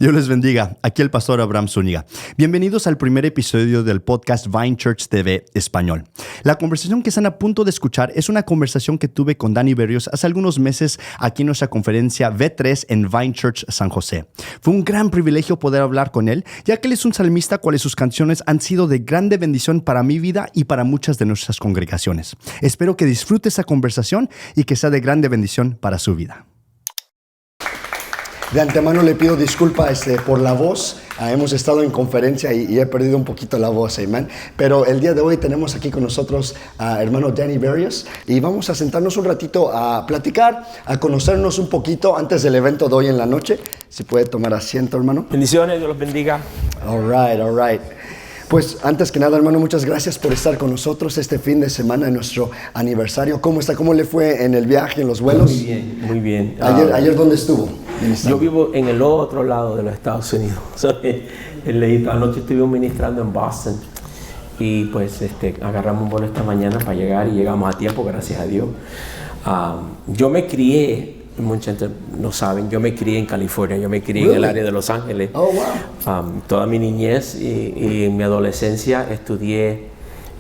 Dios les bendiga. Aquí el pastor Abraham Zúñiga. Bienvenidos al primer episodio del podcast Vine Church TV Español. La conversación que están a punto de escuchar es una conversación que tuve con Danny Berrios hace algunos meses aquí en nuestra conferencia V3 en Vine Church San José. Fue un gran privilegio poder hablar con él, ya que él es un salmista cuales sus canciones han sido de grande bendición para mi vida y para muchas de nuestras congregaciones. Espero que disfrute esa conversación y que sea de grande bendición para su vida. De antemano le pido disculpas por la voz. Hemos estado en conferencia y he perdido un poquito la voz, amén. Pero el día de hoy tenemos aquí con nosotros a hermano Danny Berrios y vamos a sentarnos un ratito a platicar, a conocernos un poquito antes del evento de hoy en la noche. Si puede tomar asiento, hermano. Bendiciones, Dios los bendiga. All right. Pues antes que nada, hermano, muchas gracias por estar con nosotros este fin de semana en nuestro aniversario. ¿Cómo está? ¿Cómo le fue en el viaje, en los vuelos? Muy bien. ¿Ayer dónde estuvo? Yo vivo en el otro lado de los Estados Unidos. Anoche estuvimos ministrando en Boston y pues agarramos un vuelo esta mañana para llegar y llegamos a tiempo, gracias a Dios. Yo me crié, mucha gente no saben, yo me crié en California, yo me crié en el área de Los Ángeles. Oh, wow. Toda mi niñez y mi adolescencia estudié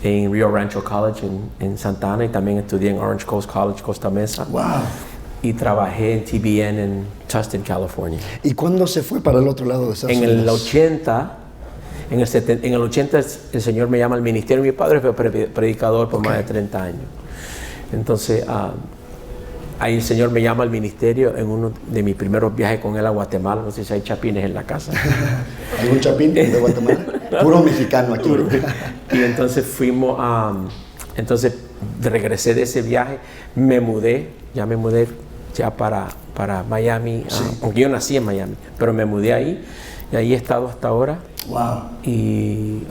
en Rio Rancho College en Santa Ana y también estudié en Orange Coast College, Costa Mesa. Wow. Y trabajé en TBN en Tustin, California. ¿Y cuándo se fue para el otro lado de Estados Unidos? En el 80 el Señor me llama al ministerio. Mi padre fue predicador por más de 30 años. Entonces, ahí el Señor me llama al ministerio en uno de mis primeros viajes con él a Guatemala. No sé si hay chapines en la casa. ¿Algún chapín de Guatemala? Puro mexicano aquí. Y entonces entonces regresé de ese viaje, me mudé para Miami, sí. Aunque yo nací en Miami, pero me mudé ahí y ahí he estado hasta ahora. Wow. Y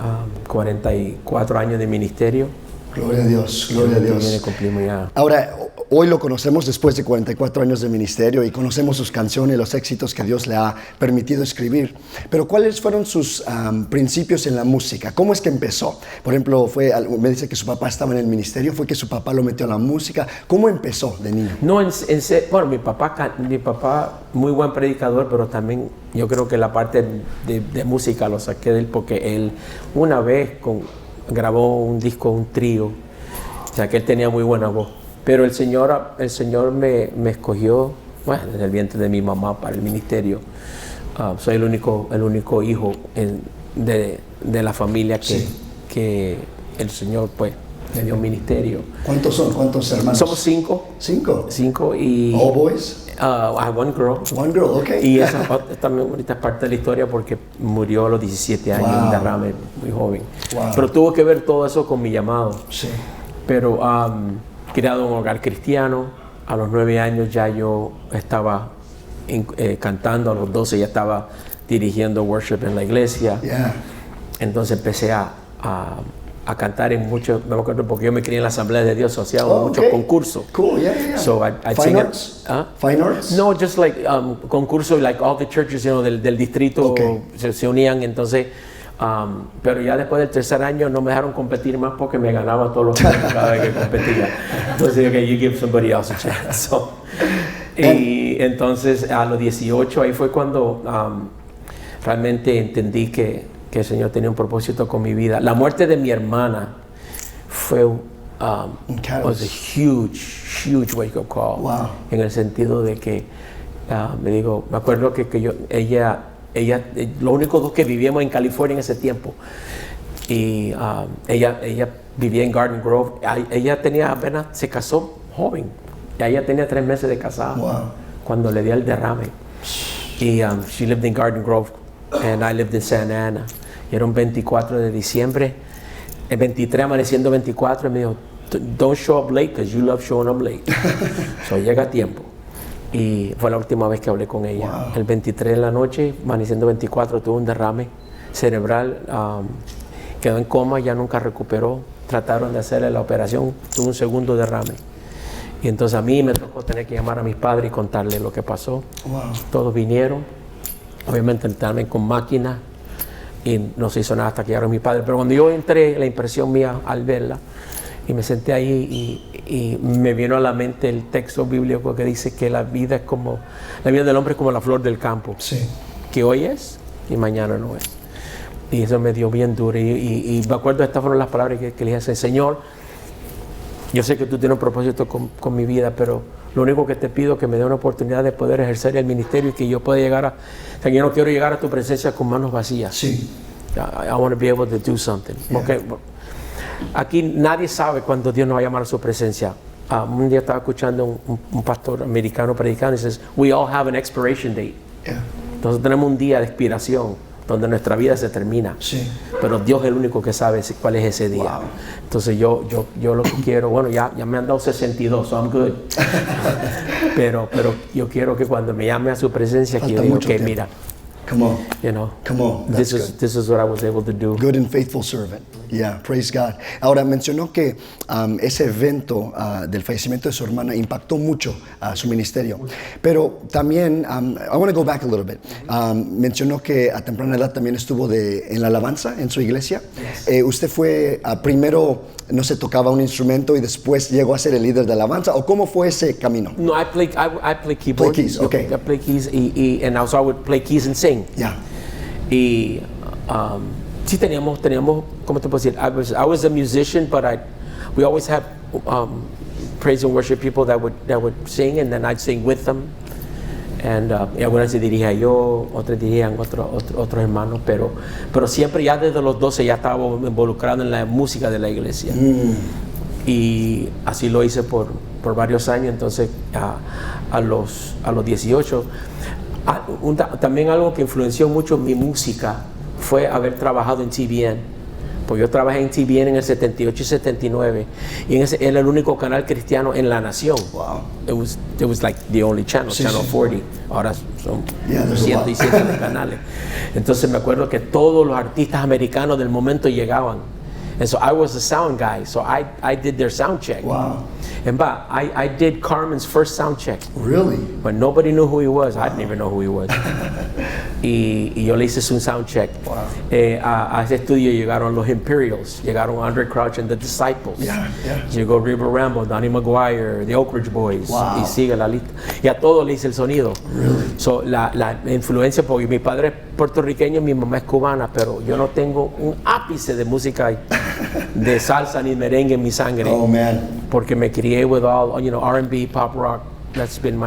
44 años de ministerio. Gloria a Dios, gloria a Dios. Cumplimos ya. Ahora, hoy lo conocemos después de 44 años de ministerio y conocemos sus canciones, los éxitos que Dios le ha permitido escribir. Pero ¿cuáles fueron sus principios en la música? ¿Cómo es que empezó? Por ejemplo, me dice que su papá estaba en el ministerio, ¿fue que su papá lo metió a la música? ¿Cómo empezó de niño? No, bueno, mi papá, muy buen predicador, pero también yo creo que la parte de música lo saqué de él porque él una vez grabó un disco, un trío, o sea que él tenía muy buena voz. Pero el Señor me escogió, bueno, en el vientre de mi mamá para el ministerio. Soy el único hijo de la familia que el Señor pues me dio un ministerio. ¿Cuántos son? ¿Cuántos hermanos? Somos 5. ¿Cinco? Y ¿All boys? I have one girl. One girl, okay. Y esa también ahorita es parte de la historia porque murió a los 17 años, wow. Un derrame muy joven. Wow. Pero tuvo que ver todo eso con mi llamado. Sí. Pero criado en un hogar cristiano, a los 9 años ya yo estaba cantando, a los 12 ya estaba dirigiendo worship en la iglesia. Yeah. Entonces empecé a cantar en muchos, no me acuerdo porque yo me crié en la Asamblea de Dios, hacíamos muchos concursos. Cool, yeah. So Fine arts? Fine arts? No, just like concursos, like all the churches, del distrito se unían, entonces, pero ya después del tercer año no me dejaron competir más porque me ganaba todos los puntos cada vez que competía. Entonces, okay, you give somebody else a chance. So, y entonces a los 18 ahí fue cuando realmente entendí que el Señor tenía un propósito con mi vida. La muerte de mi hermana fue was a huge wake-up call. Wow. En el sentido de que me acuerdo que ella, los únicos dos que vivíamos en California en ese tiempo, y ella vivía en Garden Grove. Ella apenas se casó joven. Ella tenía 3 meses de casada. Wow. Cuando le dio el derrame. Y she lived in Garden Grove and I lived in Santa Ana. Y era un 24 de diciembre, el 23 amaneciendo 24, y me dijo, don't show up late because you love showing up late. So llega a tiempo. Y fue la última vez que hablé con ella. Wow. El 23 de la noche, amaneciendo 24, tuvo un derrame cerebral, quedó en coma, ya nunca recuperó. Trataron de hacerle la operación, tuvo un segundo derrame. Y entonces a mí me tocó tener que llamar a mis padres y contarles lo que pasó. Wow. Todos vinieron, obviamente también con máquina, y no se hizo nada hasta que llegaron mis padres. Pero cuando yo entré, la impresión mía al verla, y me senté ahí y me vino a la mente el texto bíblico que dice que la vida del hombre es como la flor del campo. Sí. que hoy es y mañana no es. Y eso me dio bien duro. Y me acuerdo, estas fueron las palabras que le dije: Señor, yo sé que tú tienes un propósito con mi vida, pero lo único que te pido es que me dé una oportunidad de poder ejercer el ministerio y que yo pueda llegar o sea, yo no quiero llegar a tu presencia con manos vacías. Sí. I want to be able to do something. Yeah. Okay. Aquí nadie sabe cuándo Dios nos va a llamar a su presencia. Un día estaba escuchando un pastor americano predicando y dice: we all have an expiration date. Yeah. Entonces tenemos un día de expiración donde nuestra vida se termina. Sí. Pero Dios es el único que sabe cuál es ese día. Wow. Entonces yo lo que quiero, bueno, ya me han dado 62, so I'm good. pero yo quiero que cuando me llame a su presencia, que yo diga: ok, mira, Come on. you know, Come on. That's this is what I was able to do. Good and faithful servant. Yeah, praise God. Ahora, mencionó que ese evento del fallecimiento de su hermana impactó mucho a su ministerio. Pero también, I want to go back a little bit. Mencionó que a temprana edad también estuvo en la alabanza en su iglesia. Yes. ¿Usted fue primero, no se tocaba un instrumento y después llegó a ser el líder de alabanza? ¿O cómo fue ese camino? No, I play keyboard. Play keys, okay. I play keys and also I would play keys and sing. Yeah. Y sí teníamos, ¿cómo te puedo decir? I was a musician, but we always had praise and worship people that would sing, and then I'd sing with them. And algunas se dirigía yo, otras dirigían otros hermanos, pero siempre ya desde los 12 ya estaba involucrado en la música de la iglesia. Y así lo hice por varios años. Entonces a los 18 también algo que influenció mucho mi música fue haber trabajado en TBN. Pues yo trabajé en TBN en el 78 y 79 y ese era el único canal cristiano en la nación. Wow. It was like the only channel, Sí, Channel sí. 40. Ahora son there's a cientos y lot. cientos de canales. Entonces me acuerdo que todos los artistas americanos del momento llegaban. And so I was a sound guy, so I did their sound check. Wow. And I did Carmen's first sound check. Really? When nobody knew who he was. I didn't even know who he was. y yo le hice un sound check. Wow. A ese estudio llegaron los Imperials, llegaron Andre Crouch and the Disciples. Yeah. Llegó River Rambo, Donnie McGuire, the Oak Ridge Boys. Wow. Y sigue la lista. Y a todos le hice el sonido. Really? So, la influencia, porque mi padre es puertorriqueño, mi mamá es cubana, pero yo no tengo un ápice de música de salsa ni merengue en mi sangre. Oh, man. Porque me crié with all, R&B, pop rock. That's been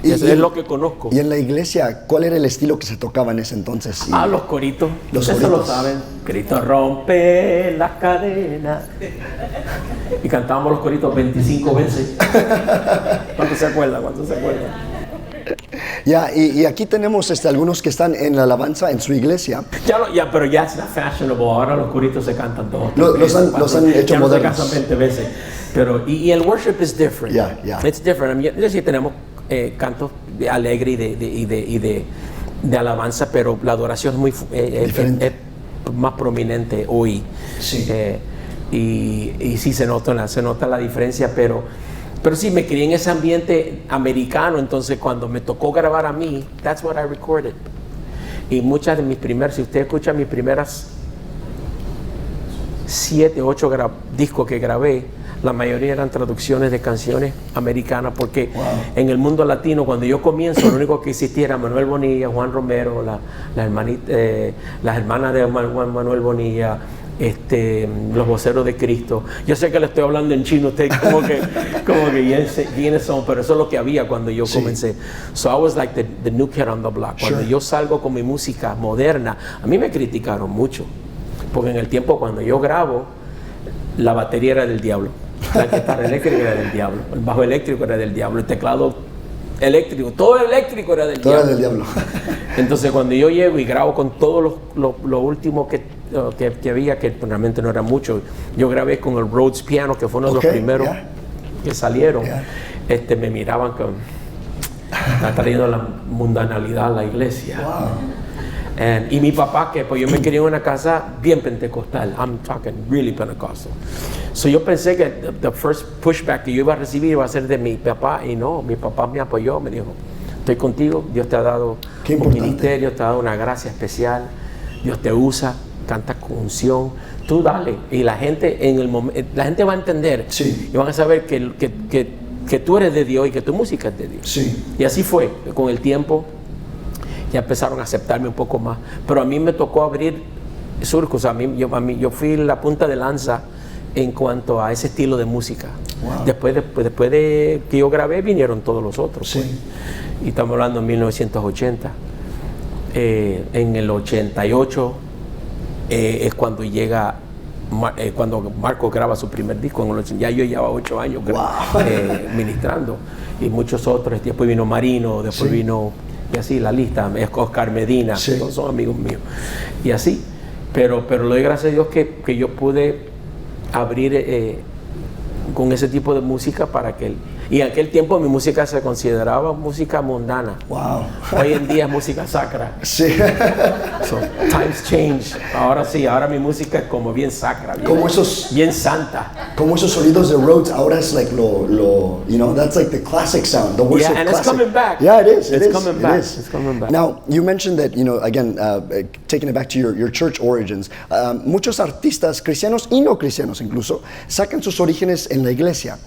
eso Y- es lo que conozco. Y en la iglesia, ¿cuál era el estilo que se tocaba en ese entonces? Y- Los coritos. Los Ustedes coritos. lo saben. Cristo rompe las cadenas. Y cantábamos los coritos 25 veces. ¿Cuántos se acuerdan? Ya, y aquí tenemos algunos que están en la alabanza en su iglesia. Pero ya es fashionable. Ahora los coritos se cantan todos. Los han hecho ya modernos. No se cantan 20 veces. Pero, y el worship is different. Yeah. It's different. I mean, sí tenemos cantos alegre y de alabanza, pero la adoración es muy Diferente. es más prominente hoy. Sí. Y sí se nota la diferencia, pero sí me crié en ese ambiente americano. Entonces cuando me tocó grabar a mí, that's what I recorded. Y muchas de mis primeras, si usted escucha mis primeras 7, 8 discos que grabé, la mayoría eran traducciones de canciones americanas, porque en el mundo latino, cuando yo comienzo, lo único que existía era Manuel Bonilla, Juan Romero, las hermanas de Juan Manuel Bonilla, los voceros de Cristo. Yo sé que le estoy hablando en chino, usted como que quiénes son, pero eso es lo que había cuando yo comencé. So I was like the new kid on the block. Cuando yo salgo con mi música moderna, a mí me criticaron mucho, porque en el tiempo cuando yo grabo, la batería era del diablo, la guitarra eléctrica era del diablo, el bajo eléctrico era del diablo, el teclado eléctrico, todo eléctrico era del diablo. Todo del diablo. Entonces cuando yo llego y grabo con todo lo último que había, que realmente no era mucho, yo grabé con el Rhodes Piano, que fue uno de los primeros que salieron. Me miraban con está trayendo la mundanalidad a la iglesia. Y mi papá, que pues yo me crié en una casa bien pentecostal. I'm talking really Pentecostal. So yo pensé que the first pushback que yo iba a recibir iba a ser de mi papá, y no, mi papá me apoyó, me dijo: estoy contigo, Dios te ha dado un ministerio, te ha dado una gracia especial, Dios te usa, cantas con unción, tú dale. Y la gente la gente va a entender, y van a saber que tú eres de Dios y que tu música es de Dios. Sí. Y así fue con el tiempo. ya empezaron a aceptarme un poco más. Pero a mí me tocó abrir surcos, yo fui la punta de lanza en cuanto a ese estilo de música. Wow. Después de que yo grabé, vinieron todos los otros. Sí. Pues. Y estamos hablando de 1980. En el 88 es cuando llega, cuando Marco graba su primer disco. Ya yo llevaba 8 años ministrando. Y muchos otros. Después vino Marino, después vino, y así la lista, es Oscar Medina, todos son amigos míos. Y así. Pero le doy gracias a Dios que yo pude abrir con ese tipo de música para que y en aquel tiempo mi música se consideraba música mundana. Wow. Hoy en día es música sacra. Sí. So, times change. Ahora sí, ahora mi música es como bien sacra, bien santa. Como esos sonidos de Rhodes, ahora es like that's like the classic sound, the worship and classic. It's coming back. Yeah, it is. It's coming back. It's coming back. Now, you mentioned that, again, taking it back to your church origins, muchos artistas cristianos y no cristianos incluso sacan sus orígenes en la iglesia.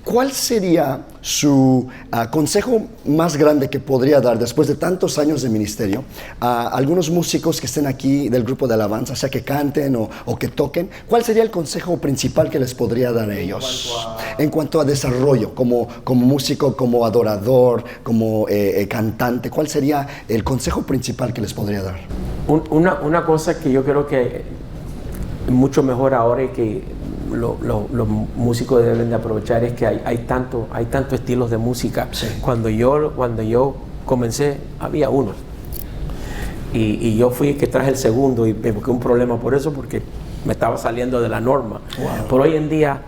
¿Cuál sería su consejo más grande que podría dar después de tantos años de ministerio a algunos músicos que estén aquí del grupo de alabanza, sea que canten o que toquen? ¿Cuál sería el consejo principal que les podría dar a ellos en cuanto a desarrollo como músico, como adorador, como cantante? ¿Cuál sería el consejo principal que les podría dar? Una cosa que yo creo que es mucho mejor ahora y que los músicos deben de aprovechar es que hay tantos estilos de música. Sí. Cuando yo comencé había uno y yo fui el que traje el segundo y me busqué un problema por eso porque me estaba saliendo de la norma. Wow. Por hoy en día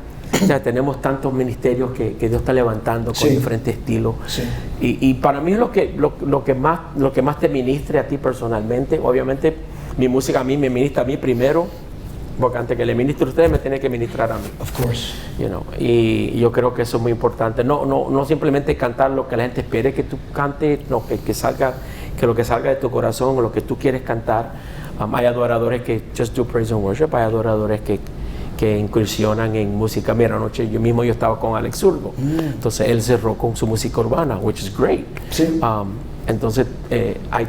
ya tenemos tantos ministerios que Dios está levantando con diferentes estilos. Sí. Y para mí es lo que más te ministre a ti personalmente. Obviamente mi música a mí me ministra a mí primero, porque antes que le ministre a ustedes me tiene que ministrar a mí. Of course. Y yo creo que eso es muy importante. No simplemente cantar lo que la gente espere que tú cantes, no, que lo que salga de tu corazón, lo que tú quieres cantar. Hay adoradores que just do praise and worship, hay adoradores que incursionan en música. Mira, anoche yo estaba con Alex Zurdo. Entonces él cerró con su música urbana, which is great. Sí. Entonces hay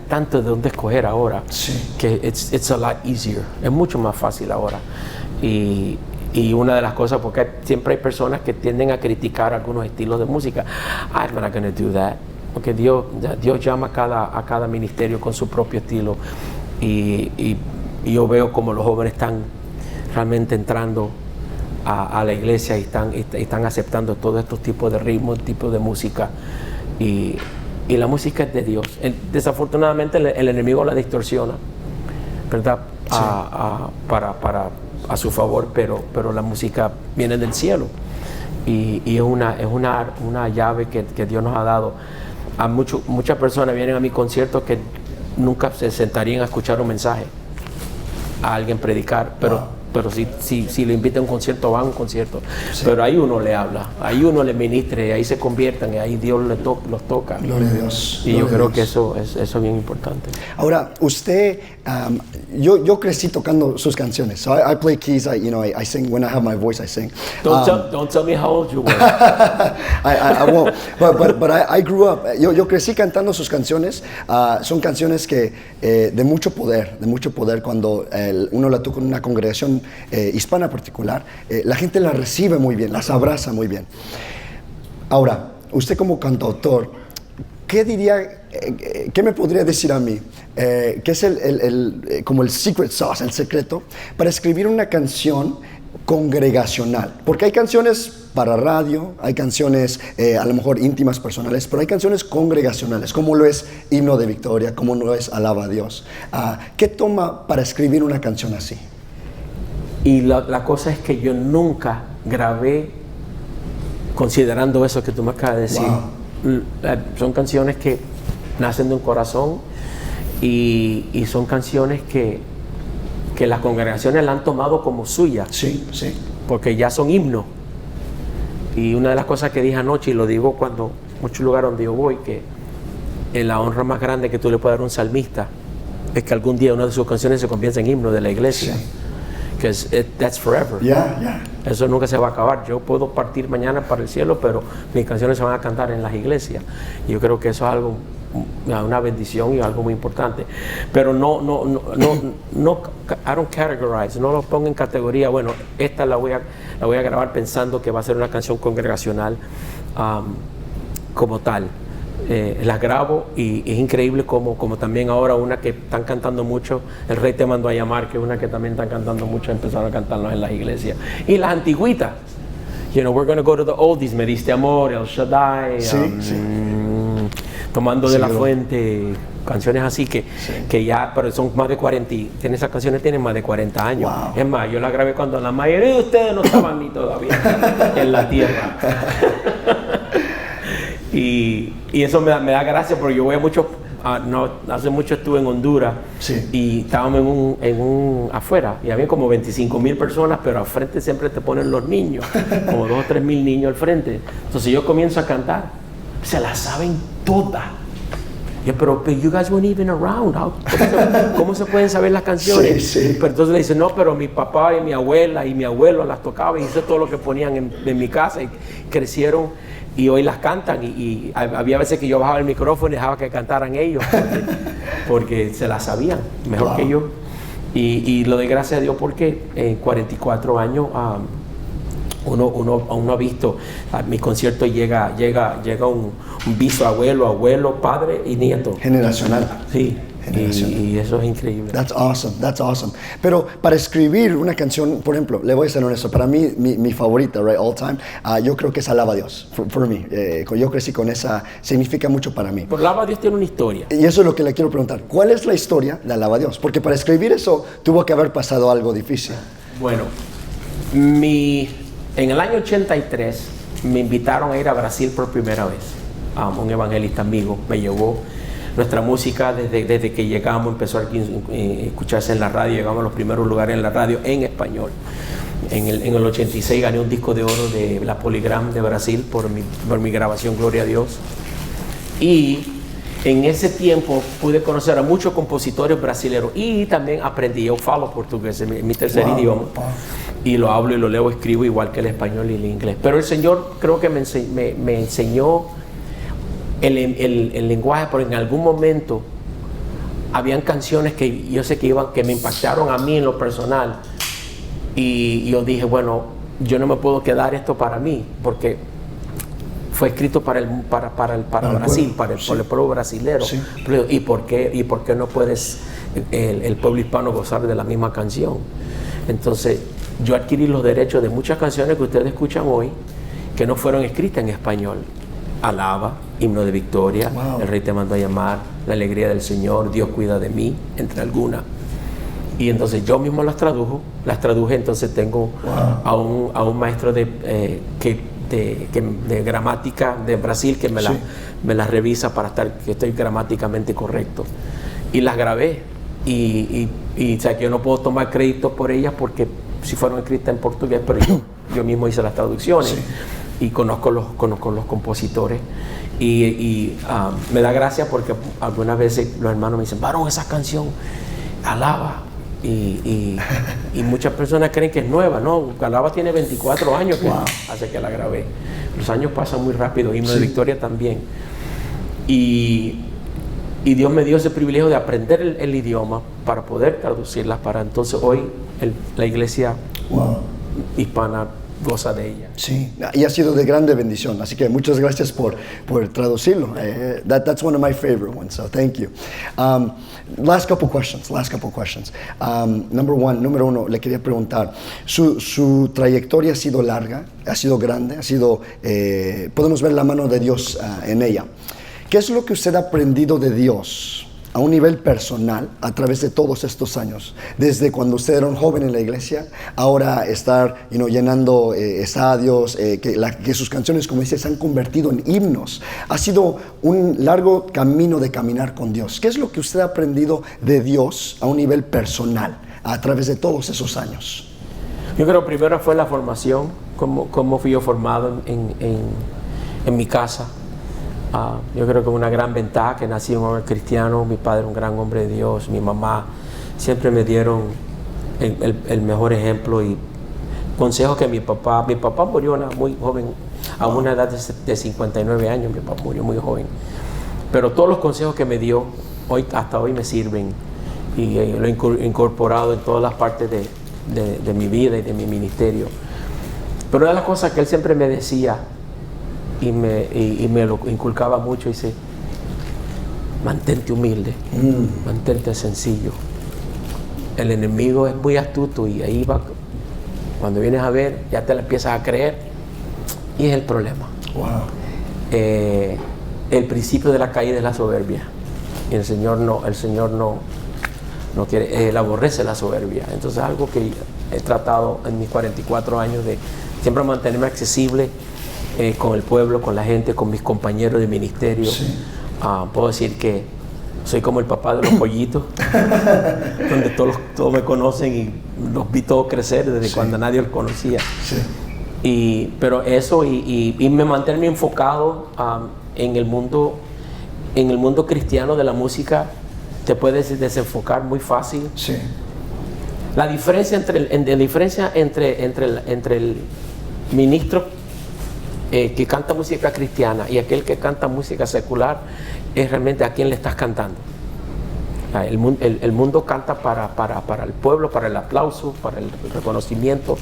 tanto de dónde escoger ahora que it's a lot easier, es mucho más fácil ahora. Y una de las cosas, porque siempre hay personas que tienden a criticar algunos estilos de música. I'm not going to do that, porque Dios llama a cada ministerio con su propio estilo y yo veo como los jóvenes están realmente entrando a la iglesia y están aceptando todos estos tipos de ritmos, tipos de música y la música es de Dios. Desafortunadamente el enemigo la distorsiona, ¿verdad? Sí. A su favor, pero la música viene del cielo y es una llave que Dios nos ha dado. Muchas personas vienen a mi concierto que nunca se sentarían a escuchar un mensaje, a alguien predicar, pero si lo invita a un concierto, va a un concierto. Sí. Pero ahí uno le habla, ahí uno le ministra, y ahí se conviertan, y ahí Dios los toca. Gloria a Dios. Y yo creo que eso es bien importante. Ahora, usted, yo crecí tocando sus canciones. So I play keys, I sing, when I have my voice, I sing. Don't tell me how old you were. I won't. But I grew up, yo crecí cantando sus canciones. Son canciones que de mucho poder cuando uno la toca en una congregación hispana particular, la gente la recibe muy bien, las abraza muy bien. Ahora, usted como cantautor, ¿qué me podría decir a mí? ¿Qué es como el secret sauce, el secreto, para escribir una canción congregacional? Porque hay canciones para radio, hay canciones a lo mejor íntimas, personales, pero hay canciones congregacionales, como lo es Himno de Victoria, como lo es Alaba a Dios. ¿Qué toma para escribir una canción así? Y la cosa es que yo nunca grabé considerando eso que tú me acabas de decir. Wow. Son canciones que nacen de un corazón y son canciones que las congregaciones la han tomado como suya. Sí. Porque ya son himnos. Y una de las cosas que dije anoche, y lo digo cuando muchos lugares donde yo voy, que la honra más grande que tú le puedes dar a un salmista es que algún día una de sus canciones se convierta en himno de la iglesia. Sí. Because that's forever. Yeah. Eso nunca se va a acabar. Yo puedo partir mañana para el cielo, pero mis canciones se van a cantar en las iglesias. Y yo creo que eso es algo una bendición y algo muy importante. Pero no, I don't categorize, no lo pongo en categoría. Bueno, esta la voy a grabar pensando que va a ser una canción congregacional como tal. Las grabo y es increíble como también ahora una que están cantando mucho, El Rey te mandó a llamar, que es una que también están cantando mucho, empezaron a cantarnos en las iglesias. Y las antiguitas, we're going to go to the oldies, Me diste amor, El Shaddai, Tomando de la fuente, canciones así que ya, pero son más de 40, esas canciones tienen más de 40 años. Wow. Es más, yo las grabé cuando la mayoría de ustedes no estaban ni todavía en la tierra. Y eso me da gracia porque yo voy a muchos, hace mucho estuve en Honduras y estábamos afuera y había como 25,000 personas, pero al frente siempre te ponen los niños, como 2 o 3 mil niños al frente. Entonces yo comienzo a cantar, se las saben todas. Pero you guys weren't even around. ¿Cómo se pueden saber las canciones? Sí. Pero entonces le dicen, no, pero mi papá y mi abuela y mi abuelo las tocaban y hice todo lo que ponían en mi casa y crecieron y hoy las cantan. Y había veces que yo bajaba el micrófono y dejaba que cantaran ellos porque se las sabían mejor que yo. Y lo doy gracias a Dios porque en 44 años uno ha visto a mi concierto llega un bisabuelo, abuelo, padre y nieto. Generacional. Sí. Y eso es increíble. That's awesome. Pero para escribir una canción, por ejemplo, le voy a ser honesto, para mí, mi favorita, right, all time, yo creo que es Alaba a Dios, for me. Yo crecí con esa, significa mucho para mí. Pero Alaba a Dios tiene una historia. Y eso es lo que le quiero preguntar. ¿Cuál es la historia de Alaba a Dios? Porque para escribir eso tuvo que haber pasado algo difícil. Bueno, en el año 83 me invitaron a ir a Brasil por primera vez. Un evangelista amigo me llevó. Nuestra música desde que llegamos empezó a escucharse en la radio, llegamos a los primeros lugares en la radio en español. En el 86 gané un disco de oro de la Polygram de Brasil por mi grabación Gloria a Dios. Y en ese tiempo pude conocer a muchos compositores brasileños y también aprendí, yo falo portugués, es mi tercer idioma. Y lo hablo y lo leo, escribo igual que el español y el inglés. Pero el Señor creo que me enseñó el lenguaje, porque en algún momento habían canciones que yo sé que me impactaron a mí en lo personal. Y yo dije, bueno, yo no me puedo quedar esto para mí, porque fue escrito para Brasil, para el pueblo brasilero. Sí. ¿Y por qué no puedes el pueblo hispano gozar de la misma canción? Entonces, yo adquirí los derechos de muchas canciones que ustedes escuchan hoy, que no fueron escritas en español. Alaba, Himno de Victoria, El Rey te mandó a llamar, La alegría del Señor, Dios cuida de mí, entre algunas. Y entonces yo mismo las traduje, entonces tengo a un maestro de gramática de Brasil que me las revisa para que estoy gramáticamente correcto. Y las grabé. Y o sea, que yo no puedo tomar crédito por ellas porque si fueron escritas en portugués, pero yo mismo hice las traducciones. Sí. Y conozco los compositores y me da gracia porque algunas veces los hermanos me dicen, varón, esa canción Alaba y muchas personas creen que es nueva, no, Alaba tiene 24 años que hace que la grabé. Los años pasan muy rápido, Himno de Victoria también y Dios me dio ese privilegio de aprender el idioma para poder traducirlas, para entonces hoy la iglesia hispana goza de ella. Sí, y ha sido de grande bendición, así que muchas gracias por traducirlo. That's one of my favorite ones, so thank you. Last couple questions. Número uno, le quería preguntar, su trayectoria ha sido larga, ha sido grande, podemos ver la mano de Dios en ella. ¿Qué es lo que usted ha aprendido de Dios a un nivel personal a través de todos estos años? Desde cuando usted era un joven en la iglesia, ahora estar llenando estadios, que sus canciones, como dice, se han convertido en himnos. Ha sido un largo camino de caminar con Dios. ¿Qué es lo que usted ha aprendido de Dios a un nivel personal a través de todos esos años? Yo creo que primero fue la formación, cómo fui yo formado en mi casa. Yo creo que una gran ventaja que nací en un hogar cristiano, mi padre un gran hombre de Dios, mi mamá siempre me dieron el mejor ejemplo y consejos que mi papá murió muy joven, a una edad de 59 años, mi papá murió muy joven. Pero todos los consejos que me dio, hasta hoy me sirven. Y lo he incorporado en todas las partes de mi vida y de mi ministerio. Pero una de las cosas que él siempre me decía, y me lo inculcaba mucho, dice: mantente humilde, mantente sencillo. El enemigo es muy astuto y ahí va, cuando vienes a ver, ya te la empiezas a creer, y es el problema. Wow. El principio de la caída es la soberbia, y el Señor no quiere, él aborrece la soberbia. Entonces, algo que he tratado en mis 44 años de siempre mantenerme accesible con el pueblo, con la gente, con mis compañeros de ministerio. Sí. Puedo decir que soy como el papá de los pollitos, donde todos me conocen y los vi todos crecer desde cuando nadie los conocía. Sí. Pero eso y me mantenerme enfocado en el mundo cristiano de la música, te puedes desenfocar muy fácil. Sí. La diferencia entre el ministro que canta música cristiana y aquel que canta música secular es realmente a quién le estás cantando. El mundo canta para el pueblo, para el aplauso, para el reconocimiento.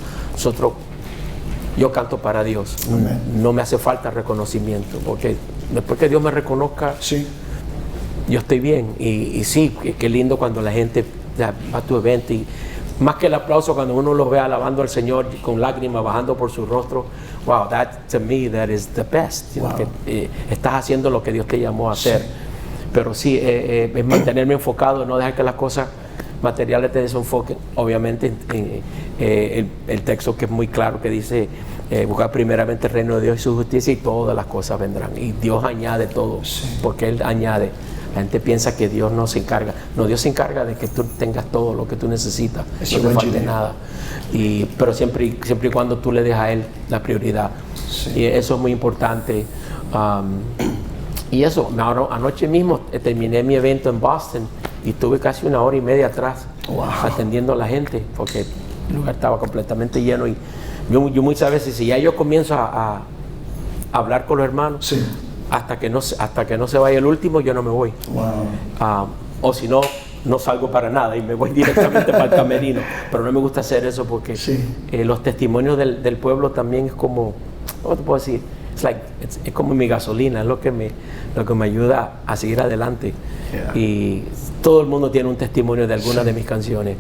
Yo canto para Dios. Amén. No me hace falta reconocimiento, porque después que Dios me reconozca, Sí. yo estoy bien. Y sí, qué lindo cuando la gente va a tu evento, y más que el aplauso, cuando uno los ve alabando al Señor con lágrimas bajando por su rostro. Wow, to me that is the best. Wow. Que, estás haciendo lo que Dios te llamó a hacer. Sí. Pero sí, es mantenerme enfocado, no dejar que las cosas materiales te desenfoquen. Obviamente, el texto que es muy claro, que dice: buscar primeramente el reino de Dios y su justicia, y todas las cosas vendrán. Y Dios añade todo, Sí. porque Él añade. La gente piensa que Dios no se encarga. No, Dios se encarga de que tú tengas todo lo que tú necesitas, Eso no te falte idea. nada. Pero siempre y cuando tú le dejas a Él la prioridad. Sí. Y eso es muy importante. Y eso, anoche mismo terminé mi evento en Boston y estuve casi 1 hora y media atrás, Wow. atendiendo a la gente, porque el lugar estaba completamente lleno. Y yo muchas veces, si ya yo comienzo a hablar con los hermanos, Sí. hasta que no se vaya el último, yo no me voy. Wow. O si no, no salgo para nada y me voy directamente para el camerino. Pero no me gusta hacer eso, porque Sí. Los testimonios del pueblo también es como, ¿cómo te puedo decir? Es como mi gasolina, es lo que me ayuda a seguir adelante. Yeah. Y todo el mundo tiene un testimonio de alguna de mis canciones,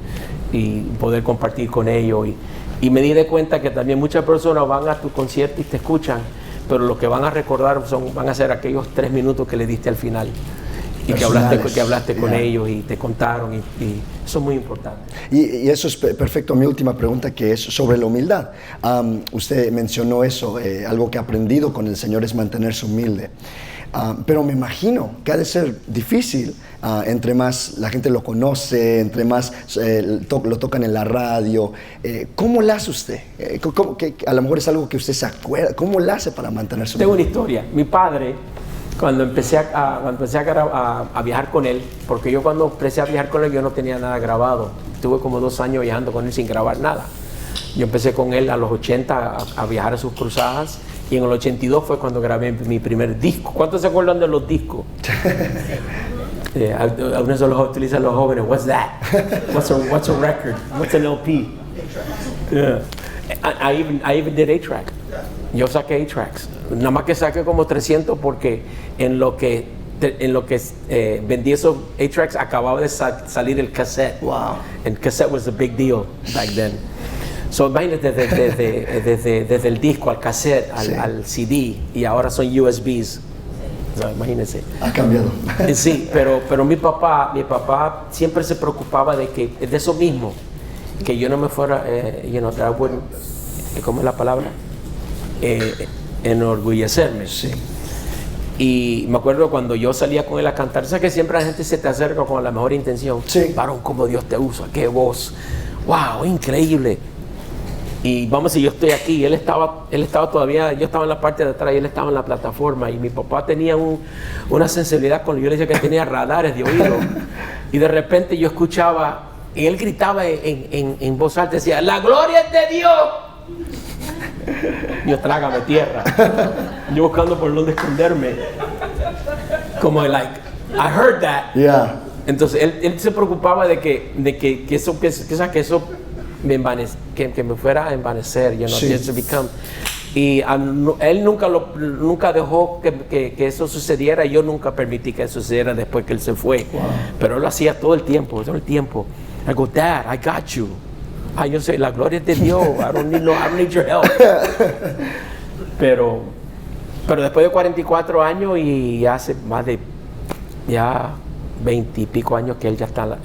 y poder compartir con ellos. Y me di de cuenta que también muchas personas van a tu concierto y te escuchan, pero lo que van a recordar van a ser aquellos 3 minutos que le diste al final, y que hablaste con ellos y te contaron, y eso es muy importante. Y eso es perfecto. Mi última pregunta, que es sobre la humildad. Usted mencionó eso, algo que ha aprendido con el Señor es mantenerse humilde. Pero me imagino que ha de ser difícil, entre más la gente lo conoce, entre más lo tocan en la radio. ¿Cómo lo hace usted? Que a lo mejor es algo que usted se acuerda. ¿Cómo lo hace para mantenerse humilde? Tengo una historia. Mi padre, cuando empecé a viajar con él, porque yo cuando empecé a viajar con él, yo no tenía nada grabado. Estuve como 2 años viajando con él sin grabar nada. Yo empecé con él a los 80 a viajar a sus cruzadas, y en el 82 fue cuando grabé mi primer disco. ¿Cuántos se acuerdan de los discos? Algunos de los utilizan los jóvenes. What's that? What's a record? What's an LP? Yeah. I even did 8-track. Yo saqué 8-tracks. Nada más que saqué como 300, porque en lo que vendí esos 8-tracks acababa de salir el cassette. Wow. El cassette was a big deal back then. So imagínate desde el disco al cassette, al CD, y ahora son USBs. So, imagínense. Ha cambiado. Sí, pero mi papá siempre se preocupaba de eso mismo, que yo no me fuera, ¿cómo es la palabra? Enorgullecerme. Sí. Y me acuerdo cuando yo salía con él a cantar, sabes que siempre la gente se te acerca con la mejor intención. Sí. Varón, cómo Dios te usa, qué voz, wow, increíble. Y vamos, si yo estoy aquí, él estaba todavía, yo estaba en la parte de atrás y él estaba en la plataforma, y mi papá tenía una sensibilidad con, yo le decía que tenía radares de oído, y de repente yo escuchaba, y él gritaba en voz alta, decía: ¡la gloria es de Dios! Yo, trágame tierra, yo buscando por dónde esconderme. como like, I heard that. Yeah. Entonces él se preocupaba de que eso me que me fuera a envanecer, you know, Sí. just to become. Y él nunca dejó que eso sucediera. Yo nunca permití que eso sucediera después que él se fue. Wow. Pero él lo hacía todo el tiempo. I go, Dad, I got you. Yo sé, la gloria es de Dios. I don't need your help. Pero después de 44 años y hace más de 20 y pico años que él ya está,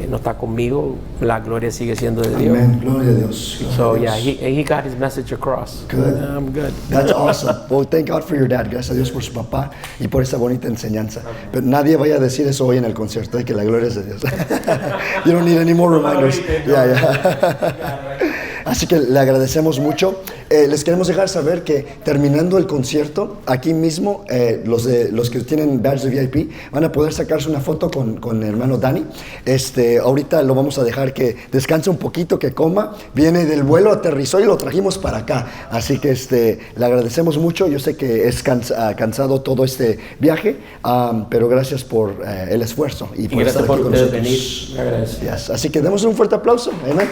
no está conmigo, la gloria sigue siendo de Dios. Amen. Gloria a Dios. Gloria So a yeah, Dios. he got his message across. Good. I'm good. That's awesome. Well, thank God for your dad. Gracias a Dios por su papá y por esa bonita enseñanza. Pero nadie vaya a decir eso hoy en el concierto, que la gloria es de Dios. You don't need any more reminders. Yeah. Así que le agradecemos mucho. Les queremos dejar saber que terminando el concierto, aquí mismo, los que tienen badge de VIP van a poder sacarse una foto con el hermano Dani. Ahorita lo vamos a dejar que descanse un poquito, que coma. Viene del vuelo, aterrizó y lo trajimos para acá. Así que le agradecemos mucho. Yo sé que es cansado todo este viaje, pero gracias por el esfuerzo y por Gracias estar aquí por con ustedes nosotros. venir. Gracias. Yes. Así que demos un fuerte aplauso. Amen.